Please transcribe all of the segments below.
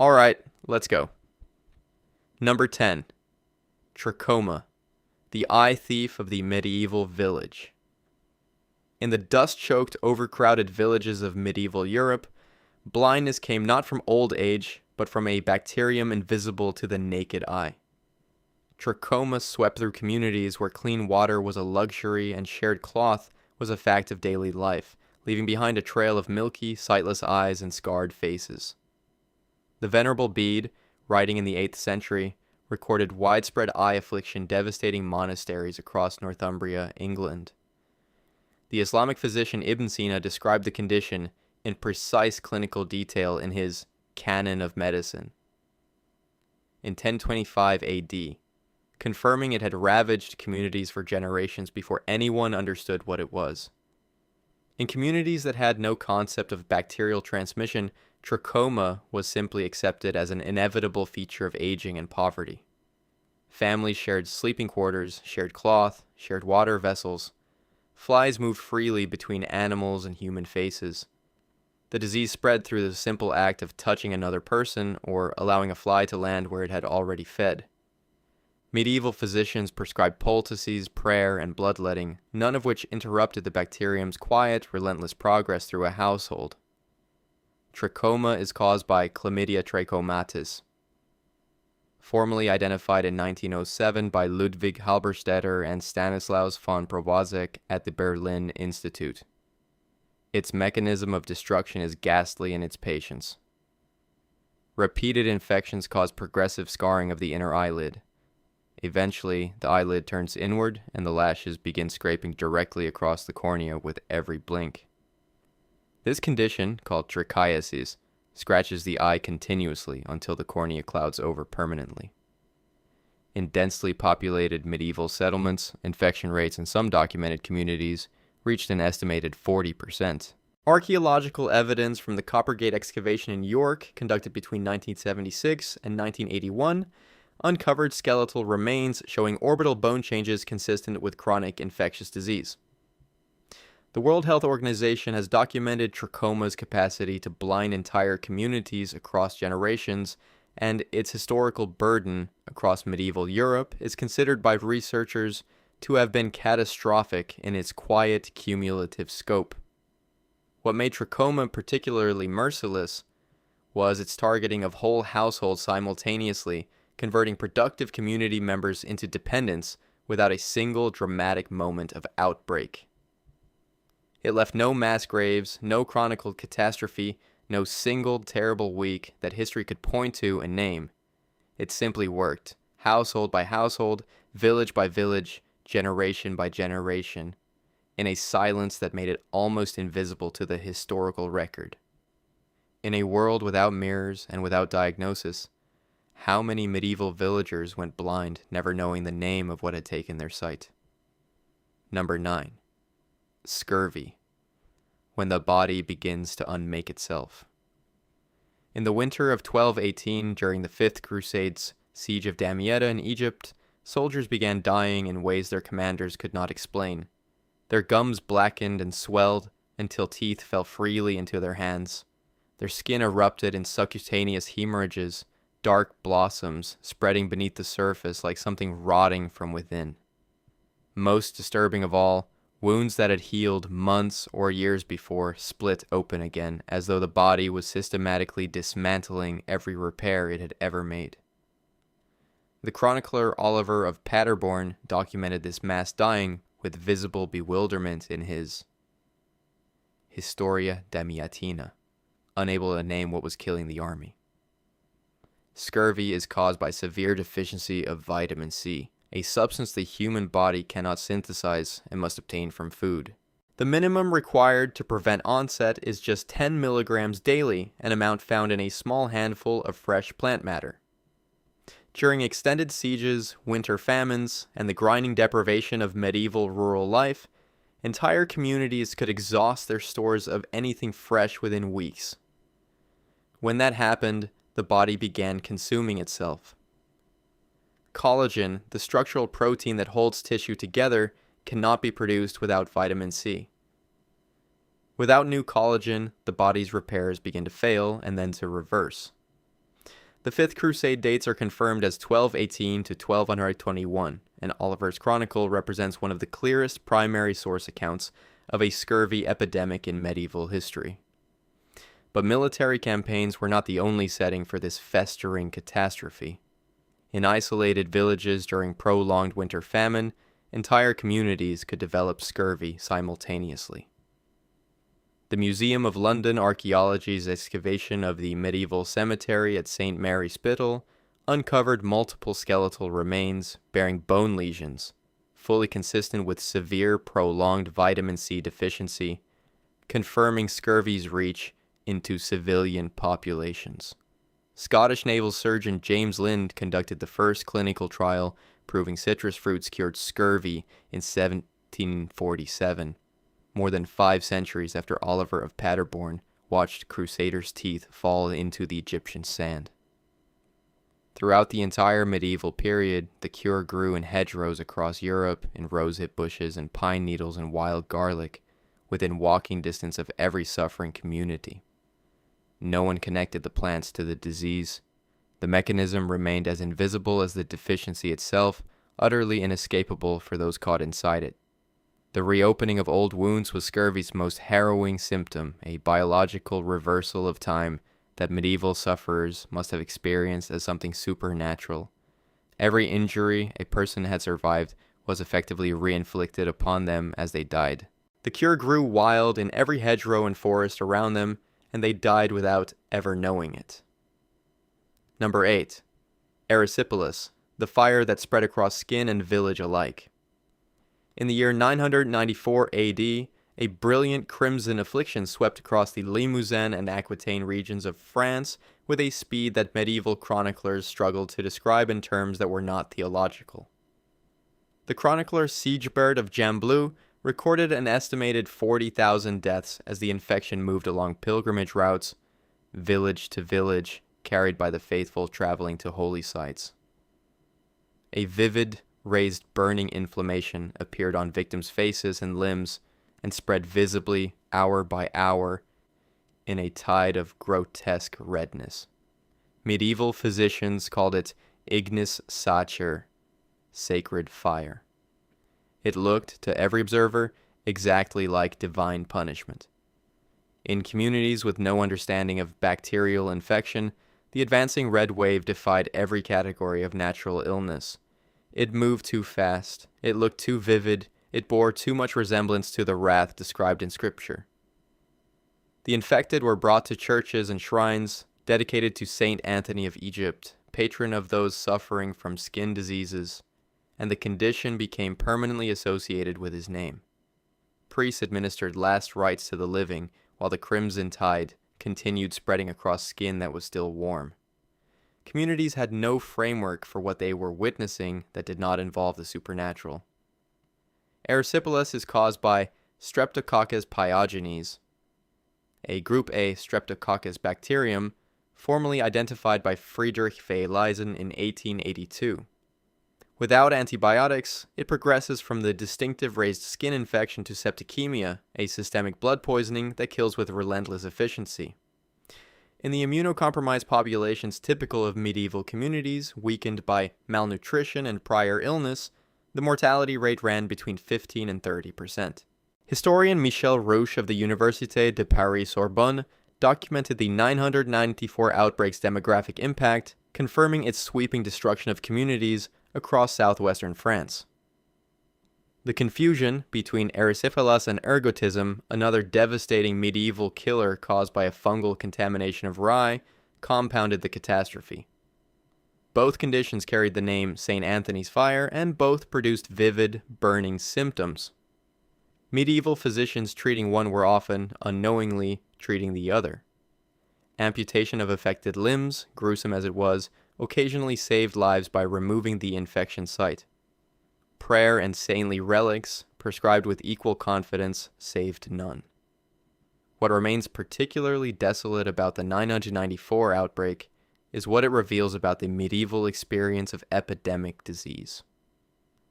Alright, let's go. Number 10. Trachoma, the eye thief of the medieval village. In the dust-choked, overcrowded villages of medieval Europe, blindness came not from old age, but from a bacterium invisible to the naked eye. Trachoma swept through communities where clean water was a luxury and shared cloth was a fact of daily life, leaving behind a trail of milky, sightless eyes and scarred faces. The Venerable Bede, writing in the 8th century, recorded widespread eye affliction devastating monasteries across Northumbria, England. The Islamic physician Ibn Sina described the condition in precise clinical detail in his Canon of Medicine in 1025 AD, confirming it had ravaged communities for generations before anyone understood what it was. In communities that had no concept of bacterial transmission, trachoma was simply accepted as an inevitable feature of aging and poverty. Families shared sleeping quarters, shared cloth, shared water vessels. Flies moved freely between animals and human faces. The disease spread through the simple act of touching another person or allowing a fly to land where it had already fed. Medieval physicians prescribed poultices, prayer, and bloodletting, none of which interrupted the bacterium's quiet, relentless progress through a household. Trachoma is caused by Chlamydia trachomatis, formally identified in 1907 by Ludwig Halberstädter and Stanislaus von Prowazek at the Berlin Institute. Its mechanism of destruction is ghastly in its patients. Repeated infections cause progressive scarring of the inner eyelid. Eventually, the eyelid turns inward and the lashes begin scraping directly across the cornea with every blink. This condition, called trichiasis, scratches the eye continuously until the cornea clouds over permanently. In densely populated medieval settlements, infection rates in some documented communities reached an estimated 40%. Archaeological evidence from the Coppergate excavation in York, conducted between 1976 and 1981, uncovered skeletal remains showing orbital bone changes consistent with chronic infectious disease. The World Health Organization has documented trachoma's capacity to blind entire communities across generations, and its historical burden across medieval Europe is considered by researchers to have been catastrophic in its quiet, cumulative scope. What made trachoma particularly merciless was its targeting of whole households simultaneously, converting productive community members into dependents without a single dramatic moment of outbreak. It left no mass graves, no chronicled catastrophe, no single terrible week that history could point to and name. It simply worked, household by household, village by village, generation by generation, in a silence that made it almost invisible to the historical record. In a world without mirrors and without diagnosis, how many medieval villagers went blind, never knowing the name of what had taken their sight? Number 9. Scurvy, when the body begins to unmake itself. In the winter of 1218, during the Fifth Crusade's siege of Damietta in Egypt, soldiers began dying in ways their commanders could not explain. Their gums blackened and swelled until teeth fell freely into their hands. Their skin erupted in subcutaneous hemorrhages, dark blossoms spreading beneath the surface like something rotting from within. Most disturbing of all, wounds that had healed months or years before split open again, as though the body was systematically dismantling every repair it had ever made. The chronicler Oliver of Paderborn documented this mass dying with visible bewilderment in his Historia Damiatina, unable to name what was killing the army. Scurvy is caused by severe deficiency of vitamin C, a substance the human body cannot synthesize and must obtain from food. The minimum required to prevent onset is just 10 milligrams daily, an amount found in a small handful of fresh plant matter. During extended sieges, winter famines, and the grinding deprivation of medieval rural life, entire communities could exhaust their stores of anything fresh within weeks. When that happened, the body began consuming itself. Collagen, the structural protein that holds tissue together, cannot be produced without vitamin C. Without new collagen, the body's repairs begin to fail and then to reverse. The Fifth Crusade dates are confirmed as 1218 to 1221, and Oliver's Chronicle represents one of the clearest primary source accounts of a scurvy epidemic in medieval history. But military campaigns were not the only setting for this festering catastrophe. In isolated villages during prolonged winter famine, entire communities could develop scurvy simultaneously. The Museum of London Archaeology's excavation of the medieval cemetery at St. Mary Spital uncovered multiple skeletal remains bearing bone lesions, fully consistent with severe prolonged vitamin C deficiency, confirming scurvy's reach into civilian populations. Scottish naval surgeon James Lind conducted the first clinical trial proving citrus fruits cured scurvy in 1747. More than 5 centuries after Oliver of Paderborn watched crusaders' teeth fall into the Egyptian sand. Throughout the entire medieval period, the cure grew in hedgerows across Europe, in rosehip bushes and pine needles and wild garlic, within walking distance of every suffering community. No one connected the plants to the disease. The mechanism remained as invisible as the deficiency itself, utterly inescapable for those caught inside it. The reopening of old wounds was scurvy's most harrowing symptom, a biological reversal of time that medieval sufferers must have experienced as something supernatural. Every injury a person had survived was effectively reinflicted upon them as they died. The cure grew wild in every hedgerow and forest around them, and they died without ever knowing it. Number 8. Erysipelas, the fire that spread across skin and village alike. In the year 994 AD, a brilliant crimson affliction swept across the Limousin and Aquitaine regions of France with a speed that medieval chroniclers struggled to describe in terms that were not theological. The chronicler Sigebert of Gembloux recorded an estimated 40,000 deaths as the infection moved along pilgrimage routes, village to village, carried by the faithful traveling to holy sites. A vivid, raised burning inflammation appeared on victims' faces and limbs and spread visibly, hour by hour, in a tide of grotesque redness. Medieval physicians called it ignis sacer, sacred fire. It looked, to every observer, exactly like divine punishment. In communities with no understanding of bacterial infection, the advancing red wave defied every category of natural illness. It moved too fast, it looked too vivid, it bore too much resemblance to the wrath described in Scripture. The infected were brought to churches and shrines dedicated to Saint Anthony of Egypt, patron of those suffering from skin diseases, and the condition became permanently associated with his name. Priests administered last rites to the living, while the crimson tide continued spreading across skin that was still warm. Communities had no framework for what they were witnessing that did not involve the supernatural. Erysipelas is caused by Streptococcus pyogenes, a group A Streptococcus bacterium formally identified by Friedrich V. Leysen in 1882. Without antibiotics, it progresses from the distinctive raised skin infection to septicemia, a systemic blood poisoning that kills with relentless efficiency. In the immunocompromised populations typical of medieval communities, weakened by malnutrition and prior illness, the mortality rate ran between 15 and 30%. Historian Michel Rouche of the Université de Paris-Sorbonne documented the 994 outbreaks' demographic impact, confirming its sweeping destruction of communities across southwestern France. The confusion between erysipelas and ergotism, another devastating medieval killer caused by a fungal contamination of rye, compounded the catastrophe. Both conditions carried the name St. Anthony's fire, and both produced vivid, burning symptoms. Medieval physicians treating one were often, unknowingly, treating the other. Amputation of affected limbs, gruesome as it was, occasionally saved lives by removing the infection site. Prayer and saintly relics, prescribed with equal confidence, saved none. What remains particularly desolate about the 994 outbreak is what it reveals about the medieval experience of epidemic disease.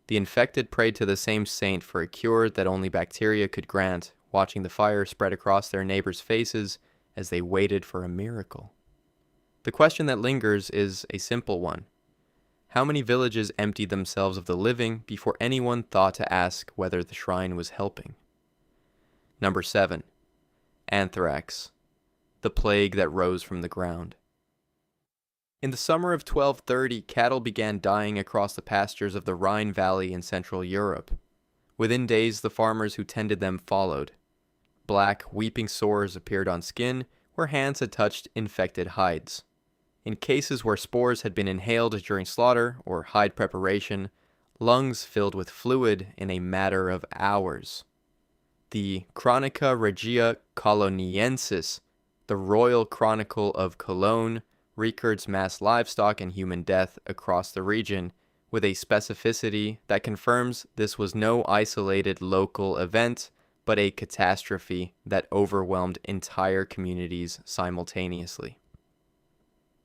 The infected prayed to the same saint for a cure that only bacteria could grant, watching the fire spread across their neighbors' faces as they waited for a miracle. The question that lingers is a simple one. How many villages emptied themselves of the living before anyone thought to ask whether the shrine was helping? Number 7. Anthrax, the plague that rose from the ground. In the summer of 1230, cattle began dying across the pastures of the Rhine Valley in Central Europe. Within days, the farmers who tended them followed. Black, weeping sores appeared on skin where hands had touched infected hides. In cases where spores had been inhaled during slaughter or hide preparation, lungs filled with fluid in a matter of hours. The Chronica Regia Coloniensis, the Royal Chronicle of Cologne, records mass livestock and human death across the region with a specificity that confirms this was no isolated local event, but a catastrophe that overwhelmed entire communities simultaneously.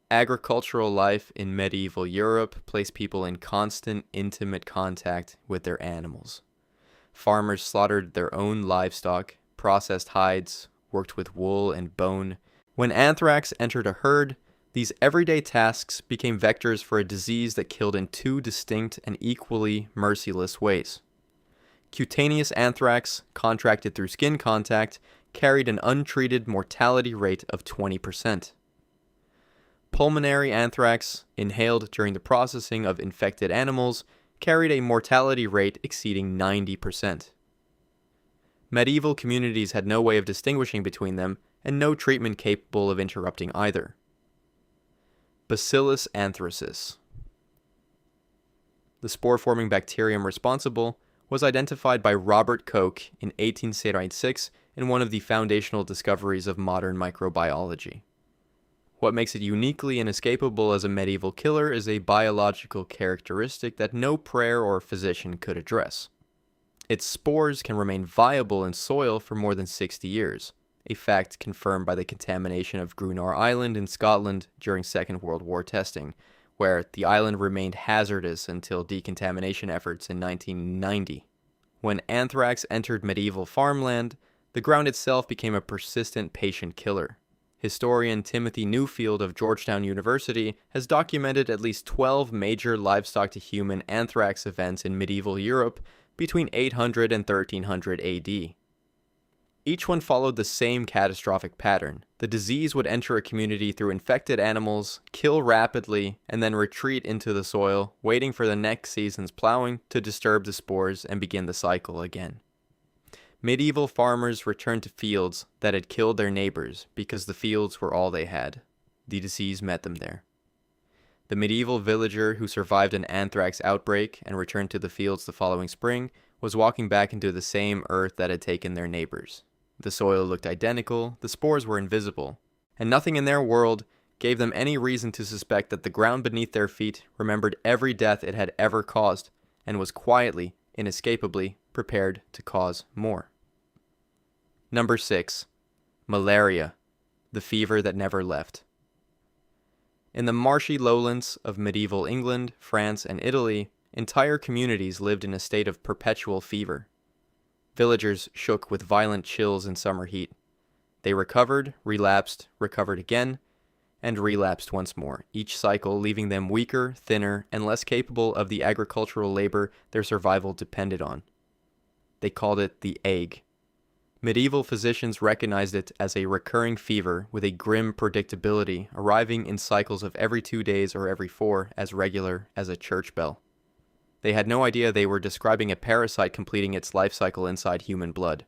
Agricultural life in medieval Europe placed people in constant, intimate contact with their animals. Farmers slaughtered their own livestock, processed hides, worked with wool and bone. When anthrax entered a herd, these everyday tasks became vectors for a disease that killed in two distinct and equally merciless ways. Cutaneous anthrax, contracted through skin contact, carried an untreated mortality rate of 20%. Pulmonary anthrax, inhaled during the processing of infected animals, carried a mortality rate exceeding 90%. Medieval communities had no way of distinguishing between them, and no treatment capable of interrupting either. Bacillus anthracis. The spore-forming bacterium responsible was identified by Robert Koch in 1876 in one of the foundational discoveries of modern microbiology. What makes it uniquely inescapable as a medieval killer is a biological characteristic that no prayer or physician could address. Its spores can remain viable in soil for more than 60 years, a fact confirmed by the contamination of Grunar Island in Scotland during Second World War testing, where the island remained hazardous until decontamination efforts in 1990. When anthrax entered medieval farmland, the ground itself became a persistent patient killer. Historian Timothy Newfield of Georgetown University has documented at least 12 major livestock-to-human anthrax events in medieval Europe between 800 and 1300 AD. Each one followed the same catastrophic pattern. The disease would enter a community through infected animals, kill rapidly, and then retreat into the soil, waiting for the next season's plowing to disturb the spores and begin the cycle again. Medieval farmers returned to fields that had killed their neighbors because the fields were all they had. The disease met them there. The medieval villager who survived an anthrax outbreak and returned to the fields the following spring was walking back into the same earth that had taken their neighbors. The soil looked identical, the spores were invisible, and nothing in their world gave them any reason to suspect that the ground beneath their feet remembered every death it had ever caused and was quietly, inescapably prepared to cause more. Number 6. Malaria, the fever that never left. In the marshy lowlands of medieval England, France, and Italy, entire communities lived in a state of perpetual fever. Villagers shook with violent chills in summer heat. They recovered, relapsed, recovered again, and relapsed once more, each cycle leaving them weaker, thinner, and less capable of the agricultural labor their survival depended on. They called it the ague. Medieval physicians recognized it as a recurring fever with a grim predictability, arriving in cycles of every 2 days or every 4, as regular as a church bell. They had no idea they were describing a parasite completing its life cycle inside human blood.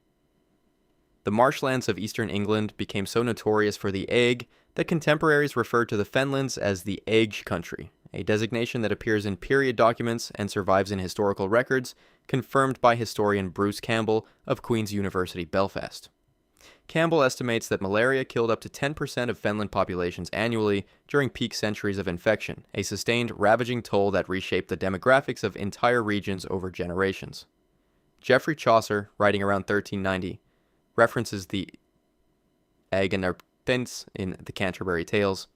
The marshlands of eastern England became so notorious for the ague that contemporaries referred to the fenlands as the ague country, a designation that appears in period documents and survives in historical records, confirmed by historian Bruce Campbell of Queen's University Belfast. Campbell estimates that malaria killed up to 10% of fenland populations annually during peak centuries of infection, a sustained ravaging toll that reshaped the demographics of entire regions over generations. Geoffrey Chaucer, writing around 1390, references the ague in the Canterbury Tales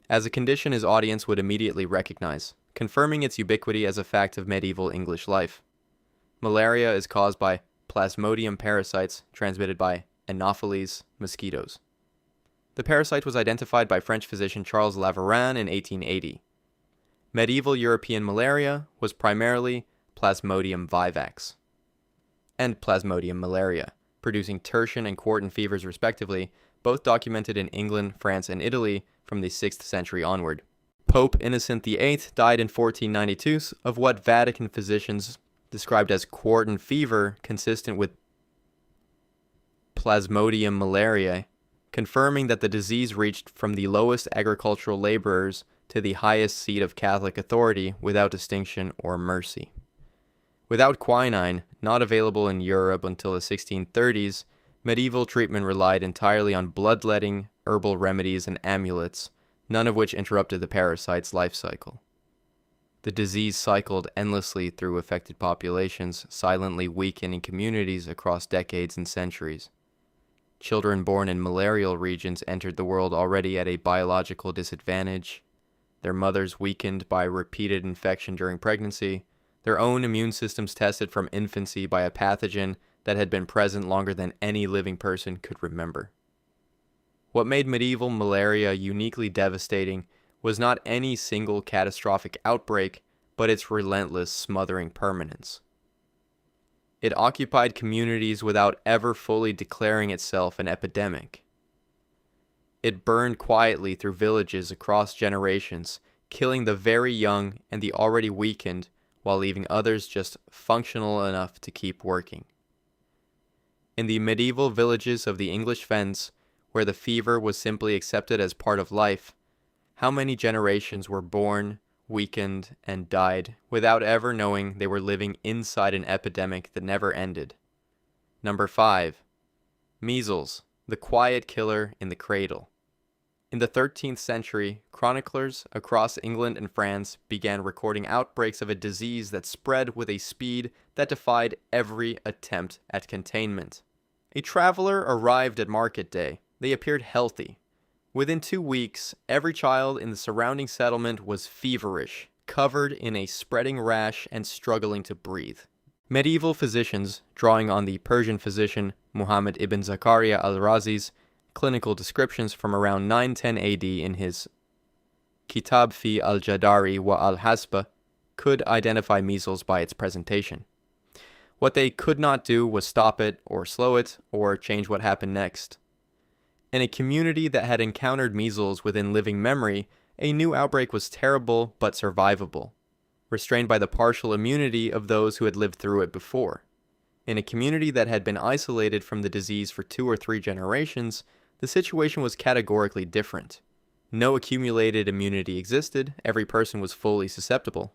as a condition his audience would immediately recognize, confirming its ubiquity as a fact of medieval English life. Malaria is caused by Plasmodium parasites transmitted by Anopheles mosquitoes. The parasite was identified by French physician Charles Laveran in 1880. Medieval European malaria was primarily Plasmodium vivax and Plasmodium malaria, producing tertian and quartan fevers respectively, both documented in England, France, and Italy from the 6th century onward. Pope Innocent VIII died in 1492 of what Vatican physicians described as quartan fever consistent with Plasmodium malariae, confirming that the disease reached from the lowest agricultural laborers to the highest seat of Catholic authority without distinction or mercy. Without quinine, not available in Europe until the 1630s, medieval treatment relied entirely on bloodletting, herbal remedies, and amulets, none of which interrupted the parasite's life cycle. The disease cycled endlessly through affected populations, silently weakening communities across decades and centuries. Children born in malarial regions entered the world already at a biological disadvantage, their mothers weakened by repeated infection during pregnancy, their own immune systems tested from infancy by a pathogen that had been present longer than any living person could remember. What made medieval malaria uniquely devastating was not any single catastrophic outbreak, but its relentless, smothering permanence. It occupied communities without ever fully declaring itself an epidemic. It burned quietly through villages across generations, killing the very young and the already weakened, while leaving others just functional enough to keep working. In the medieval villages of the English fens, where the fever was simply accepted as part of life, how many generations were born, weakened, and died without ever knowing they were living inside an epidemic that never ended? Number 5. Measles, the quiet killer in the cradle. In the 13th century, chroniclers across England and France began recording outbreaks of a disease that spread with a speed that defied every attempt at containment. A traveler arrived at market day. They appeared healthy. Within 2 weeks, every child in the surrounding settlement was feverish, covered in a spreading rash and struggling to breathe. Medieval physicians, drawing on the Persian physician Muhammad ibn Zakaria al-Razi's clinical descriptions from around 910 AD in his Kitab fi al-Jadari wa al-Hasba, could identify measles by its presentation. What they could not do was stop it, or slow it, or change what happened next. In a community that had encountered measles within living memory, a new outbreak was terrible but survivable, restrained by the partial immunity of those who had lived through it before. In a community that had been isolated from the disease for 2 or 3 generations, the situation was categorically different. No accumulated immunity existed, every person was fully susceptible.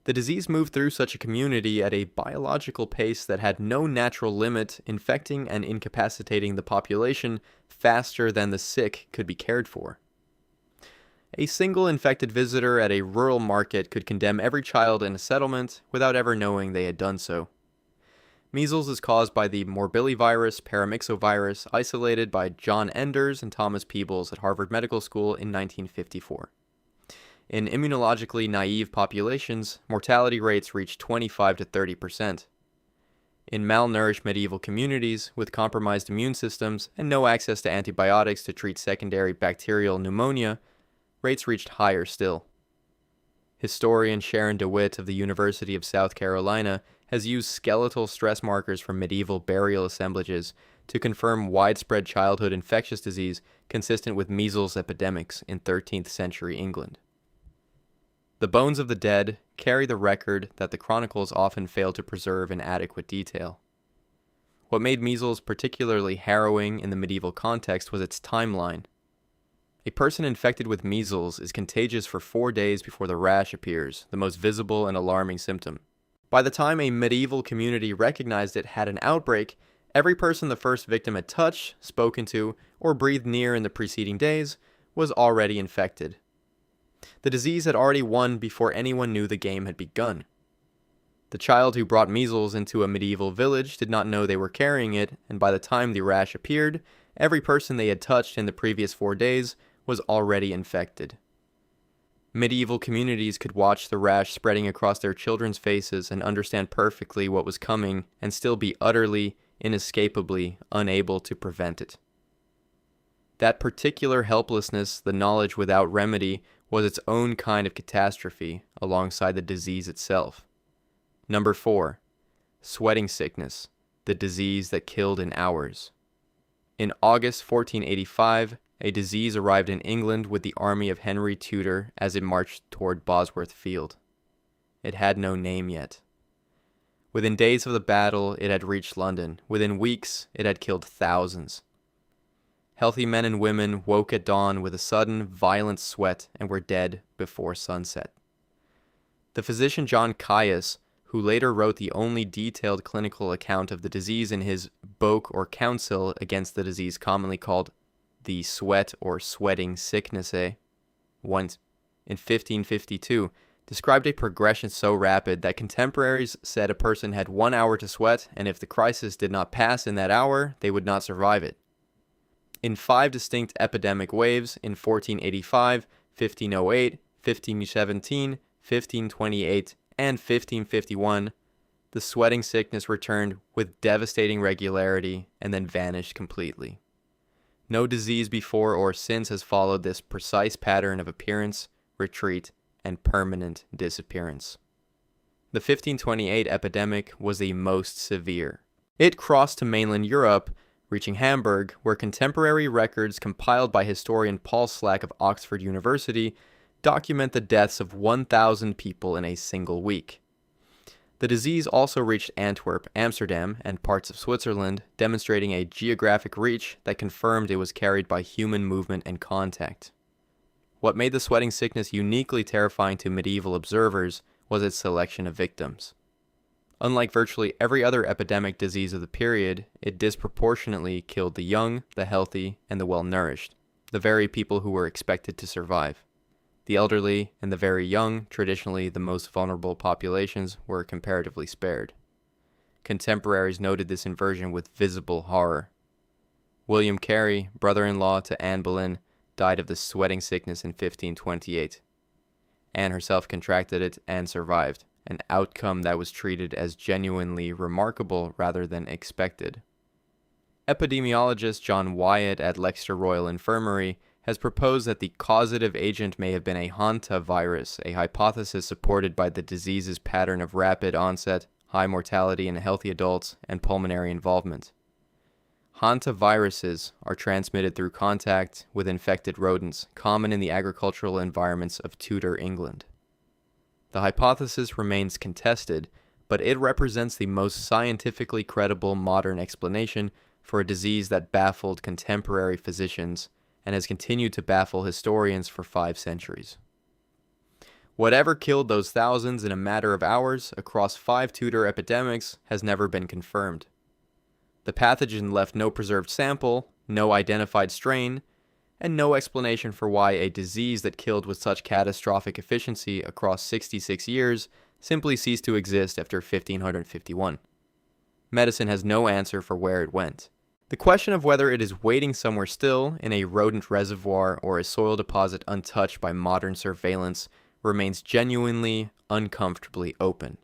The disease moved through such a community at a biological pace that had no natural limit, infecting and incapacitating the population faster than the sick could be cared for. A single infected visitor at a rural market could condemn every child in a settlement without ever knowing they had done so. Measles is caused by the morbillivirus paramyxovirus, isolated by John Enders and Thomas Peebles at Harvard Medical School in 1954. In immunologically naive populations, mortality rates reach 25 to 30%. In malnourished medieval communities with compromised immune systems and no access to antibiotics to treat secondary bacterial pneumonia, rates reached higher still. Historian Sharon DeWitt of the University of South Carolina has used skeletal stress markers from medieval burial assemblages to confirm widespread childhood infectious disease consistent with measles epidemics in 13th century England. The bones of the dead carry the record that the chronicles often fail to preserve in adequate detail. What made measles particularly harrowing in the medieval context was its timeline. A person infected with measles is contagious for 4 days before the rash appears, the most visible and alarming symptom. By the time a medieval community recognized it had an outbreak, every person the first victim had touched, spoken to, or breathed near in the preceding days was already infected. The disease had already won before anyone knew the game had begun. The child who brought measles into a medieval village did not know they were carrying it, and by the time the rash appeared, every person they had touched in the previous 4 days was already infected. Medieval communities could watch the rash spreading across their children's faces and understand perfectly what was coming and still be utterly, inescapably unable to prevent it. That particular helplessness, the knowledge without remedy, was its own kind of catastrophe alongside the disease itself. Number 4. Sweating sickness, the disease that killed in hours. In August 1485, a disease arrived in England with the army of Henry Tudor as it marched toward Bosworth Field. It had no name yet. Within days of the battle, it had reached London. Within weeks, it had killed thousands. Healthy men and women woke at dawn with a sudden, violent sweat and were dead before sunset. The physician John Caius, who later wrote the only detailed clinical account of the disease in his Boke or Counsel against the disease commonly called the sweat or sweating sicknesse, once in 1552, described a progression so rapid that contemporaries said a person had 1 hour to sweat, and if the crisis did not pass in that hour, they would not survive it. In 5 distinct epidemic waves in 1485, 1508, 1517, 1528, and 1551, the sweating sickness returned with devastating regularity and then vanished completely. No disease before or since has followed this precise pattern of appearance, retreat, and permanent disappearance. The 1528 epidemic was the most severe. It crossed to mainland Europe, reaching Hamburg, where contemporary records compiled by historian Paul Slack of Oxford University document the deaths of 1,000 people in a single week. The disease also reached Antwerp, Amsterdam, and parts of Switzerland, demonstrating a geographic reach that confirmed it was carried by human movement and contact. What made the sweating sickness uniquely terrifying to medieval observers was its selection of victims. Unlike virtually every other epidemic disease of the period, it disproportionately killed the young, the healthy, and the well-nourished, the very people who were expected to survive. The elderly and the very young, traditionally the most vulnerable populations, were comparatively spared. Contemporaries noted this inversion with visible horror. William Carey, brother-in-law to Anne Boleyn, died of the sweating sickness in 1528. Anne herself contracted it and survived, an outcome that was treated as genuinely remarkable rather than expected. Epidemiologist John Wyatt at Leicester Royal Infirmary has proposed that the causative agent may have been a hantavirus, a hypothesis supported by the disease's pattern of rapid onset, high mortality in healthy adults, and pulmonary involvement. Hantaviruses are transmitted through contact with infected rodents, common in the agricultural environments of Tudor England. The hypothesis remains contested, but it represents the most scientifically credible modern explanation for a disease that baffled contemporary physicians and has continued to baffle historians for 5 centuries. Whatever killed those thousands in a matter of hours across 5 Tudor epidemics has never been confirmed. The pathogen left no preserved sample, no identified strain, and no explanation for why a disease that killed with such catastrophic efficiency across 66 years simply ceased to exist after 1551. Medicine has no answer for where it went. The question of whether it is waiting somewhere still in a rodent reservoir or a soil deposit untouched by modern surveillance remains genuinely, uncomfortably open.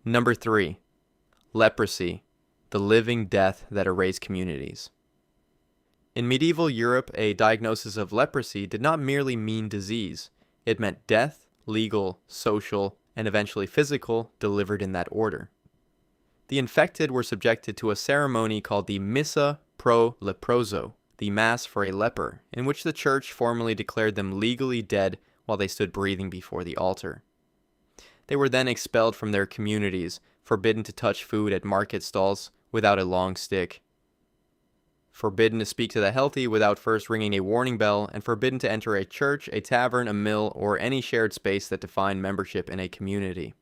Number 3. Leprosy, the living death that erased communities. In medieval Europe, a diagnosis of leprosy did not merely mean disease. It meant death, legal, social, and eventually physical, delivered in that order. The infected were subjected to a ceremony called the Missa pro leproso, the Mass for a leper, in which the church formally declared them legally dead while they stood breathing before the altar. They were then expelled from their communities, forbidden to touch food at market stalls without a long stick, forbidden to speak to the healthy without first ringing a warning bell, and forbidden to enter a church, a tavern, a mill, or any shared space that defined membership in a community.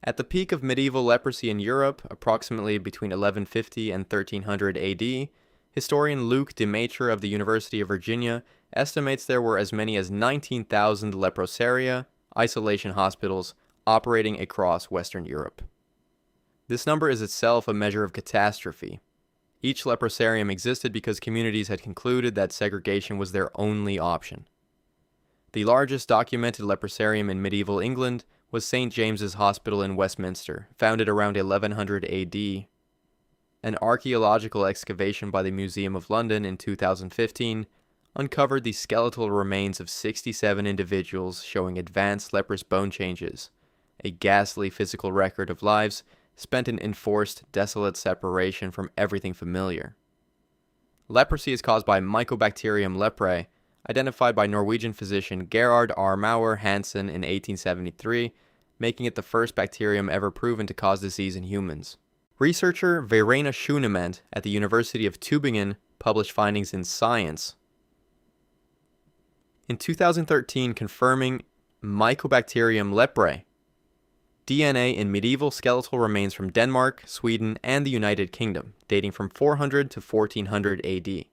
At the peak of medieval leprosy in Europe, approximately between 1150 and 1300 AD, historian Luke Demeter of the University of Virginia estimates there were as many as 19,000 leprosaria, isolation hospitals, operating across Western Europe. This number is itself a measure of catastrophe. Each leprosarium existed because communities had concluded that segregation was their only option. The largest documented leprosarium in medieval England was St. James's Hospital in Westminster, founded around 1100 AD. An archaeological excavation by the Museum of London in 2015 uncovered the skeletal remains of 67 individuals showing advanced leprous bone changes, a ghastly physical record of lives spent in enforced, desolate separation from everything familiar. Leprosy is caused by Mycobacterium leprae, identified by Norwegian physician Gerhard R. Maurer Hansen in 1873, making it the first bacterium ever proven to cause disease in humans. Researcher Verena Schoenemann at the University of Tübingen published findings in Science in 2013 confirming Mycobacterium leprae, DNA in medieval skeletal remains from Denmark, Sweden, and the United Kingdom, dating from 400 to 1400 AD.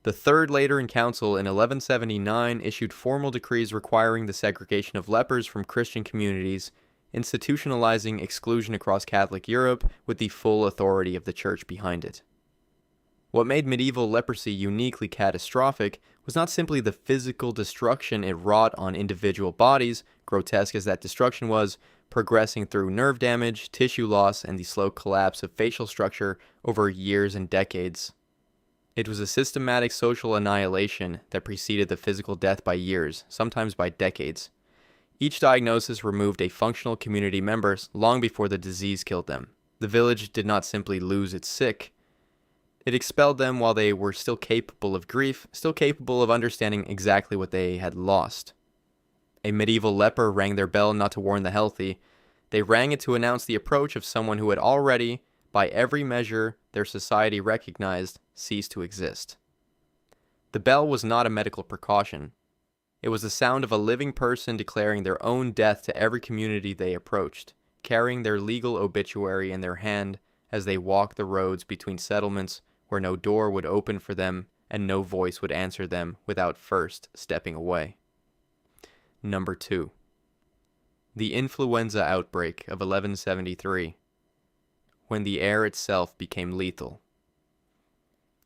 The Third Lateran Council in 1179 issued formal decrees requiring the segregation of lepers from Christian communities, institutionalizing exclusion across Catholic Europe with the full authority of the Church behind it. What made medieval leprosy uniquely catastrophic was not simply the physical destruction it wrought on individual bodies, grotesque as that destruction was, progressing through nerve damage, tissue loss, and the slow collapse of facial structure over years and decades. It was a systematic social annihilation that preceded the physical death by years, sometimes by decades. Each diagnosis removed a functional community member long before the disease killed them. The village did not simply lose its sick. It expelled them while they were still capable of grief, still capable of understanding exactly what they had lost. A medieval leper rang their bell not to warn the healthy. They rang it to announce the approach of someone who had already, by every measure their society recognized, ceased to exist. The bell was not a medical precaution. It was the sound of a living person declaring their own death to every community they approached, carrying their legal obituary in their hand as they walked the roads between settlements where no door would open for them and no voice would answer them without first stepping away. Number 2. The influenza outbreak of 1173, when the air itself became lethal.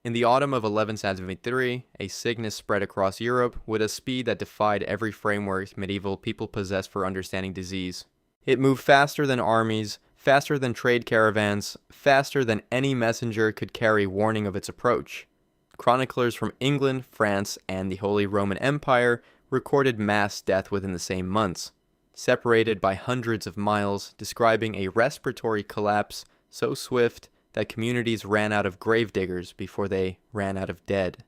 In the autumn of 1173, a sickness spread across Europe with a speed that defied every framework medieval people possessed for understanding disease. It moved faster than armies, faster than trade caravans, faster than any messenger could carry warning of its approach. Chroniclers from England, France, and the Holy Roman Empire recorded mass death within the same months, separated by hundreds of miles, describing a respiratory collapse so swift that communities ran out of gravediggers before they ran out of dead.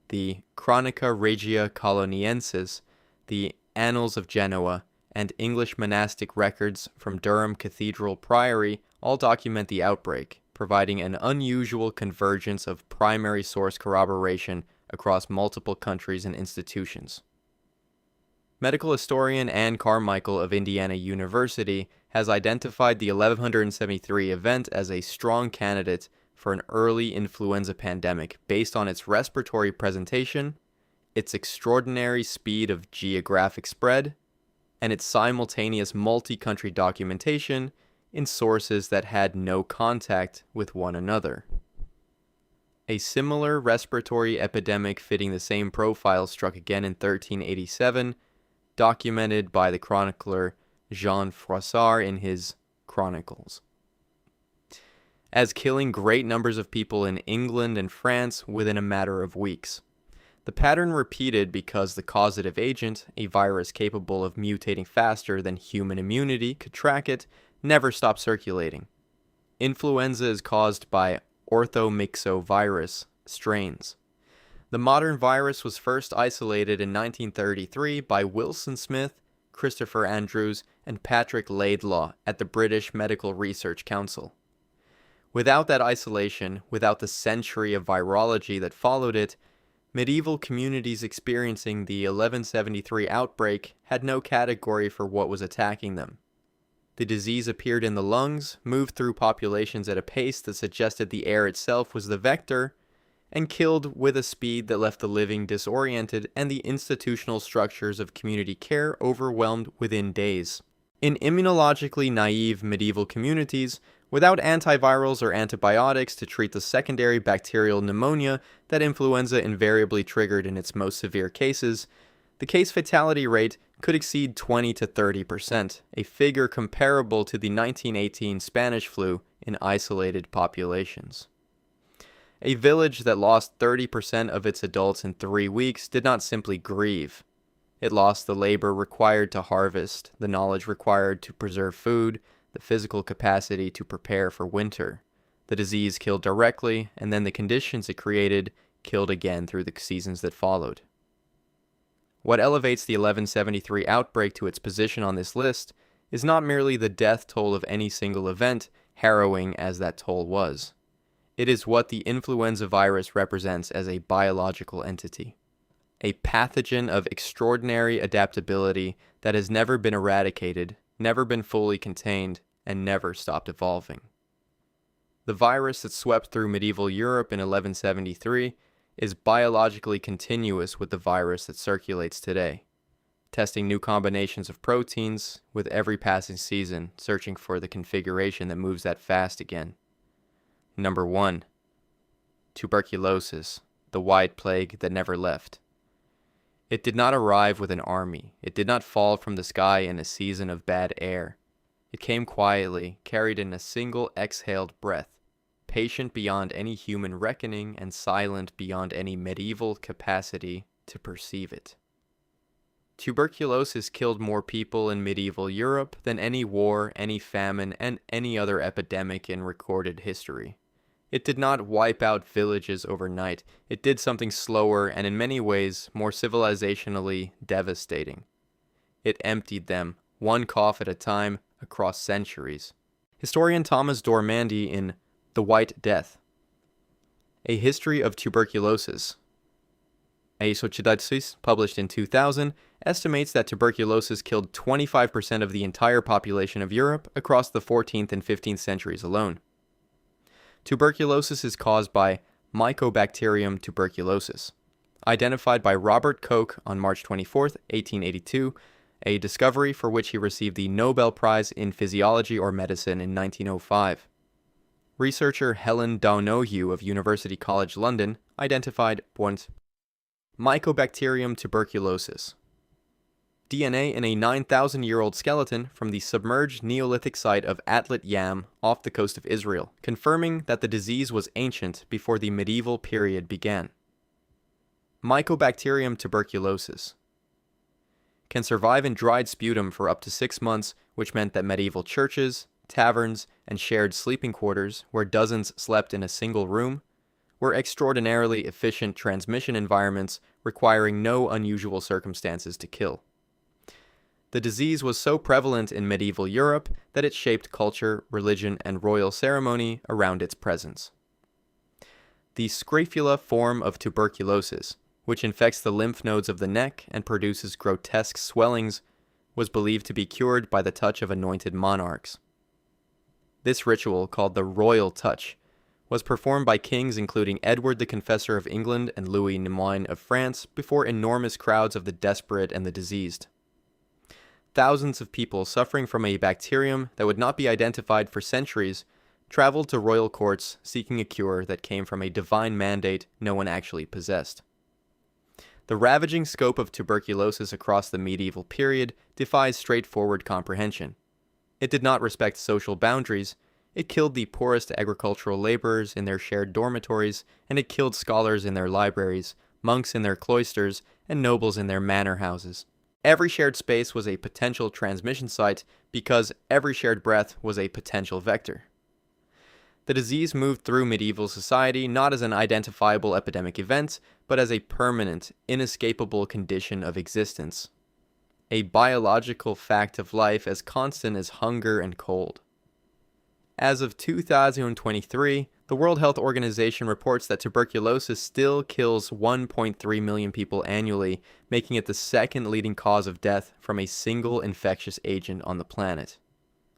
The Chronica Regia Coloniensis, the Annals of Genoa, and English monastic records from Durham Cathedral Priory all document the outbreak, providing an unusual convergence of primary source corroboration across multiple countries and institutions. Medical historian Anne Carmichael of Indiana University has identified the 1173 event as a strong candidate for an early influenza pandemic based on its respiratory presentation, its extraordinary speed of geographic spread, and its simultaneous multi-country documentation in sources that had no contact with one another. A similar respiratory epidemic fitting the same profile struck again in 1387, documented by the chronicler Jean Froissart in his Chronicles, as killing great numbers of people in England and France within a matter of weeks. The pattern repeated because the causative agent, a virus capable of mutating faster than human immunity could track it, never stopped circulating. Influenza is caused by orthomyxovirus strains. The modern virus was first isolated in 1933 by Wilson Smith, Christopher Andrews, and Patrick Laidlaw at the British Medical Research Council. Without that isolation, without the century of virology that followed it, medieval communities experiencing the 1173 outbreak had no category for what was attacking them. The disease appeared in the lungs, moved through populations at a pace that suggested the air itself was the vector, and killed with a speed that left the living disoriented and the institutional structures of community care overwhelmed within days. In immunologically naive medieval communities, without antivirals or antibiotics to treat the secondary bacterial pneumonia that influenza invariably triggered in its most severe cases, the case fatality rate could exceed 20 to 30%, a figure comparable to the 1918 Spanish flu in isolated populations. A village that lost 30% of its adults in 3 weeks did not simply grieve. It lost the labor required to harvest, the knowledge required to preserve food, the physical capacity to prepare for winter. The disease killed directly, and then the conditions it created killed again through the seasons that followed. What elevates the 1173 outbreak to its position on this list is not merely the death toll of any single event, harrowing as that toll was. It is what the influenza virus represents as a biological entity. A pathogen of extraordinary adaptability that has never been eradicated, never been fully contained, and never stopped evolving. The virus that swept through medieval Europe in 1173 is biologically continuous with the virus that circulates today, testing new combinations of proteins with every passing season, searching for the configuration that moves that fast again. Number 1. Tuberculosis, the white plague that never left. It did not arrive with an army. It did not fall from the sky in a season of bad air. It came quietly, carried in a single exhaled breath, patient beyond any human reckoning and silent beyond any medieval capacity to perceive it. Tuberculosis killed more people in medieval Europe than any war, any famine, and any other epidemic in recorded history. It did not wipe out villages overnight. It did something slower and in many ways more civilizationally devastating. It emptied them, one cough at a time, across centuries. Historian Thomas Dormandy in The White Death, A History of Tuberculosis, a Sociedades published in 2000, estimates that tuberculosis killed 25% of the entire population of Europe across the 14th and 15th centuries alone. Tuberculosis is caused by Mycobacterium tuberculosis, identified by Robert Koch on March 24, 1882, a discovery for which he received the Nobel Prize in Physiology or Medicine in 1905. Researcher Helen Donoghue of University College London identified Mycobacterium tuberculosis, DNA in a 9,000-year-old skeleton from the submerged Neolithic site of Atlit Yam off the coast of Israel, confirming that the disease was ancient before the medieval period began. Mycobacterium tuberculosis can survive in dried sputum for up to 6 months, which meant that medieval churches, taverns, and shared sleeping quarters, where dozens slept in a single room, were extraordinarily efficient transmission environments requiring no unusual circumstances to kill. The disease was so prevalent in medieval Europe that it shaped culture, religion, and royal ceremony around its presence. The scrofula form of tuberculosis, which infects the lymph nodes of the neck and produces grotesque swellings, was believed to be cured by the touch of anointed monarchs. This ritual, called the royal touch, was performed by kings including Edward the Confessor of England and Louis Nemoine of France before enormous crowds of the desperate and the diseased. Thousands of people suffering from a bacterium that would not be identified for centuries traveled to royal courts seeking a cure that came from a divine mandate no one actually possessed. The ravaging scope of tuberculosis across the medieval period defies straightforward comprehension. It did not respect social boundaries. It killed the poorest agricultural laborers in their shared dormitories, and it killed scholars in their libraries, monks in their cloisters, and nobles in their manor houses. Every shared space was a potential transmission site because every shared breath was a potential vector. The disease moved through medieval society not as an identifiable epidemic event, but as a permanent, inescapable condition of existence. A biological fact of life as constant as hunger and cold. As of 2023, the World Health Organization reports that tuberculosis still kills 1.3 million people annually, making it the second leading cause of death from a single infectious agent on the planet.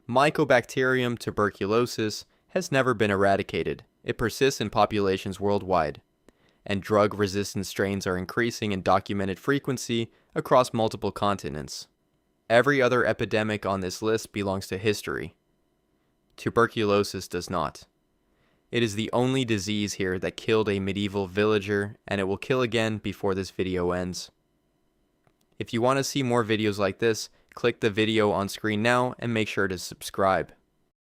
Mycobacterium tuberculosis has never been eradicated. It persists in populations worldwide, and drug-resistant strains are increasing in documented frequency across multiple continents. Every other epidemic on this list belongs to history. Tuberculosis does not. It is the only disease here that killed a medieval villager, and it will kill again before this video ends. If you want to see more videos like this, click the video on screen now and make sure to subscribe.